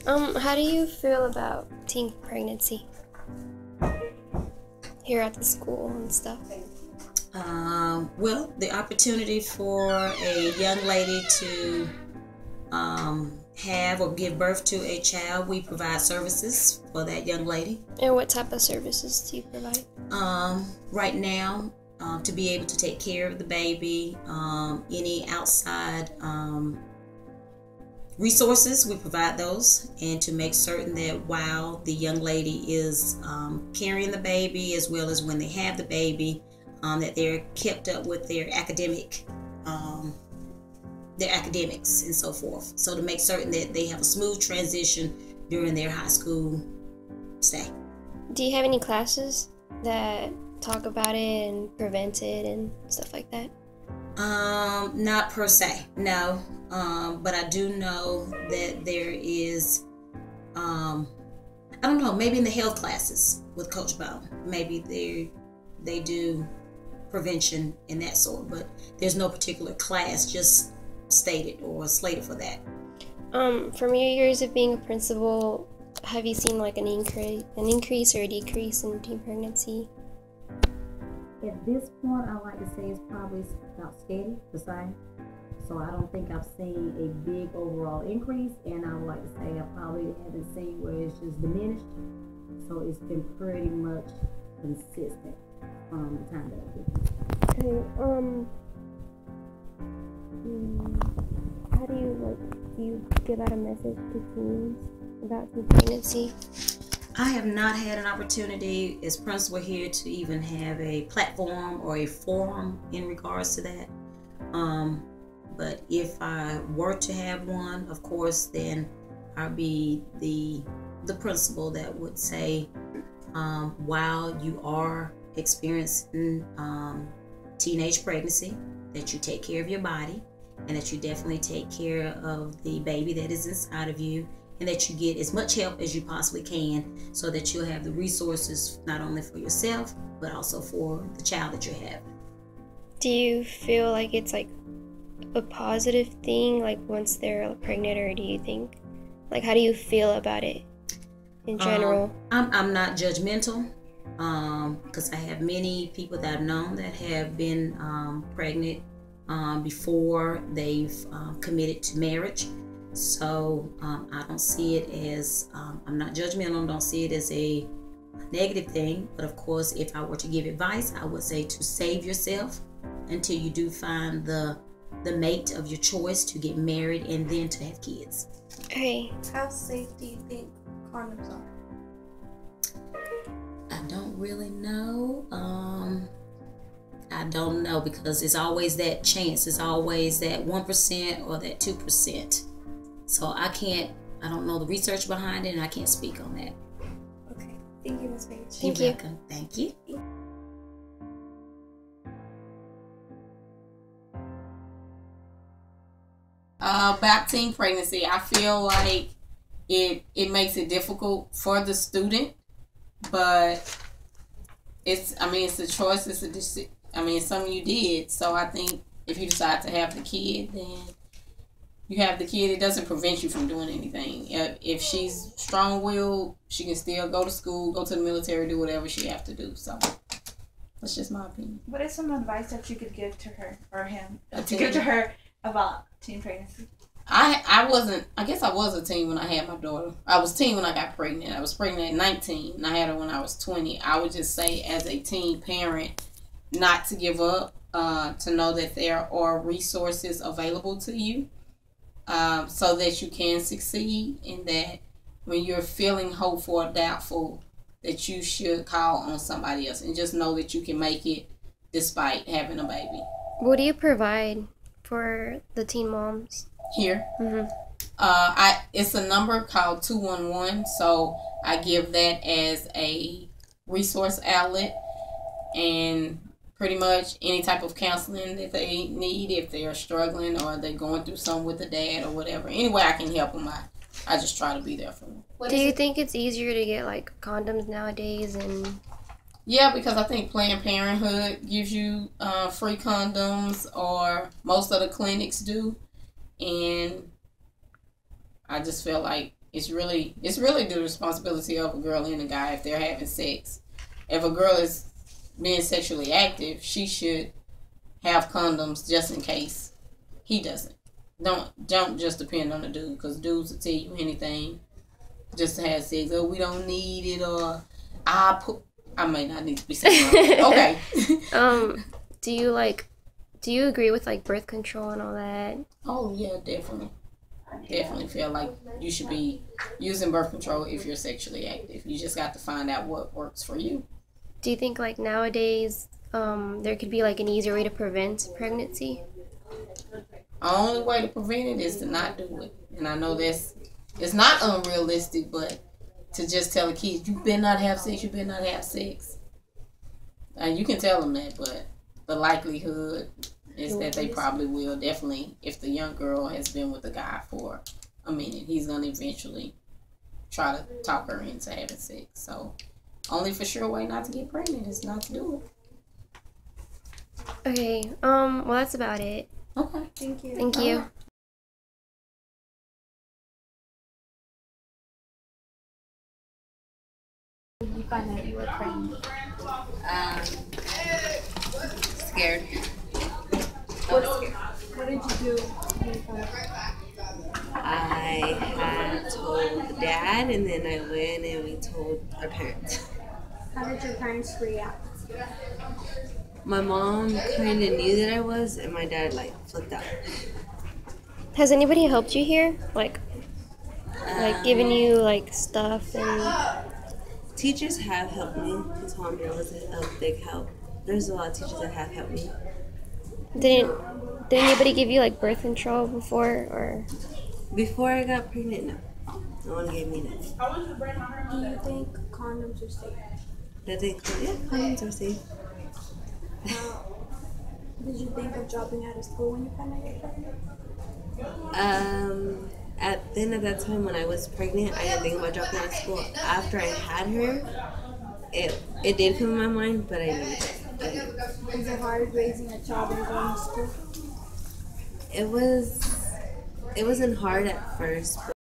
How do you feel about teen pregnancy here at the school and stuff? Well, the opportunity for a young lady to have or give birth to a child, we provide services for that young lady. And what type of services do you provide? Right now, to be able to take care of the baby, any outside resources, we provide those, and to make certain that while the young lady is carrying the baby, as well as when they have the baby, that they're kept up with their academics and so forth. So to make certain that they have a smooth transition during their high school stay. Do you have any classes that talk about it and prevent it and stuff like that? Not per se, no. But I do know that there is, I don't know, maybe in the health classes with Coach Bone, maybe they do prevention in that sort, but there's no particular class just stated or slated for that. From your years of being a principal, have you seen like an increase or a decrease in teen pregnancy? At this point, I like to say it's probably about steady, the same. So I don't think I've seen a big overall increase, and I would like to say I probably haven't seen where it's just diminished. So it's been pretty much consistent from the time that I've been here. Okay, how do you give out a message to teens about teen pregnancy? I have not had an opportunity as principal here to even have a platform or a forum in regards to that. But if I were to have one, of course, then I'd be the principal that would say, while you are experiencing teenage pregnancy, that you take care of your body, and that you definitely take care of the baby that is inside of you, and that you get as much help as you possibly can, so that you'll have the resources not only for yourself but also for the child that you have. Do you feel like it's like a positive thing, like once they're pregnant, or do you think, like, how do you feel about it in general? I'm not judgmental, because I have many people that I've known that have been pregnant before they've committed to marriage. So I don't see it as, I'm not judgmental, don't see it as a negative thing. But of course, if I were to give advice, I would say to save yourself until you do find the mate of your choice to get married and then to have kids. Okay. How safe do you think condoms are? I don't really know. I don't know, because it's always that chance. It's always that 1% or that 2%. So I don't know the research behind it, and I can't speak on that. Okay. Thank you, Ms. Page. Thank You're you. welcome. Thank you. About teen pregnancy, I feel like it makes it difficult for the student, but it's a choice. It's a decision. It's something you did. So I think if you decide to have the kid, then you have the kid. It doesn't prevent you from doing anything. If she's strong-willed, she can still go to school, go to the military, do whatever she have to do. So that's just my opinion. What is some advice that you could give to her or him A about teen pregnancy? I guess I was a teen when I had my daughter. I was teen when I got pregnant. I was pregnant at 19 and I had her when I was 20. I would just say, as a teen parent, not to give up, to know that there are resources available to you, so that you can succeed, and that when you're feeling hopeful or doubtful, that you should call on somebody else, and just know that you can make it despite having a baby. What do you provide for the teen moms? Here, it's a number called 211, so I give that as a resource outlet, and pretty much any type of counseling that they need, if they are struggling or they're going through something with the dad or whatever. Any way I can help them, I just try to be there for them. Do you think it's easier to get like condoms nowadays? And yeah, because I think Planned Parenthood gives you free condoms, or most of the clinics do. And I just feel like it's really the responsibility of a girl and a guy if they're having sex. If a girl is being sexually active, she should have condoms just in case he doesn't. Don't just depend on the dude, because dudes will tell you anything just to have sex. Oh, we don't need it, or I may not need to be saying okay. Do you agree with like birth control and all that? Oh yeah, definitely. Definitely feel like you should be using birth control if you're sexually active. You just got to find out what works for you. Do you think like nowadays there could be like an easier way to prevent pregnancy? The only way to prevent it is to not do it. And I know it's not unrealistic, but to just tell the kids, you better not have sex, you better not have sex. You can tell them that, but the likelihood is that they probably will. Definitely, if the young girl has been with the guy for a minute, he's going to eventually try to talk her into having sex. So, only for sure way not to get pregnant is not to do it. Okay, well, that's about it. Okay. Thank you. Thank you. You find out you were pregnant. Scared. What did you do when you found out? I had told Dad, and then I went and we told our parents. How did your parents react? My mom kind of knew that I was, and my dad like flipped out. Has anybody helped you here? Like giving you like stuff and Teachers have helped me. They told me it was a big help. There's a lot of teachers that have helped me. did anybody give you like birth control before or? Before I got pregnant, no one gave me that. Do you think condoms are safe? Did they? Yeah, condoms are safe. Did you think of dropping out of school when you found out you were pregnant? At that time when I was pregnant, I didn't think about dropping out of school. After I had her, it did come in my mind, but I didn't. Is it hard raising a child and going to school? It wasn't hard at first, but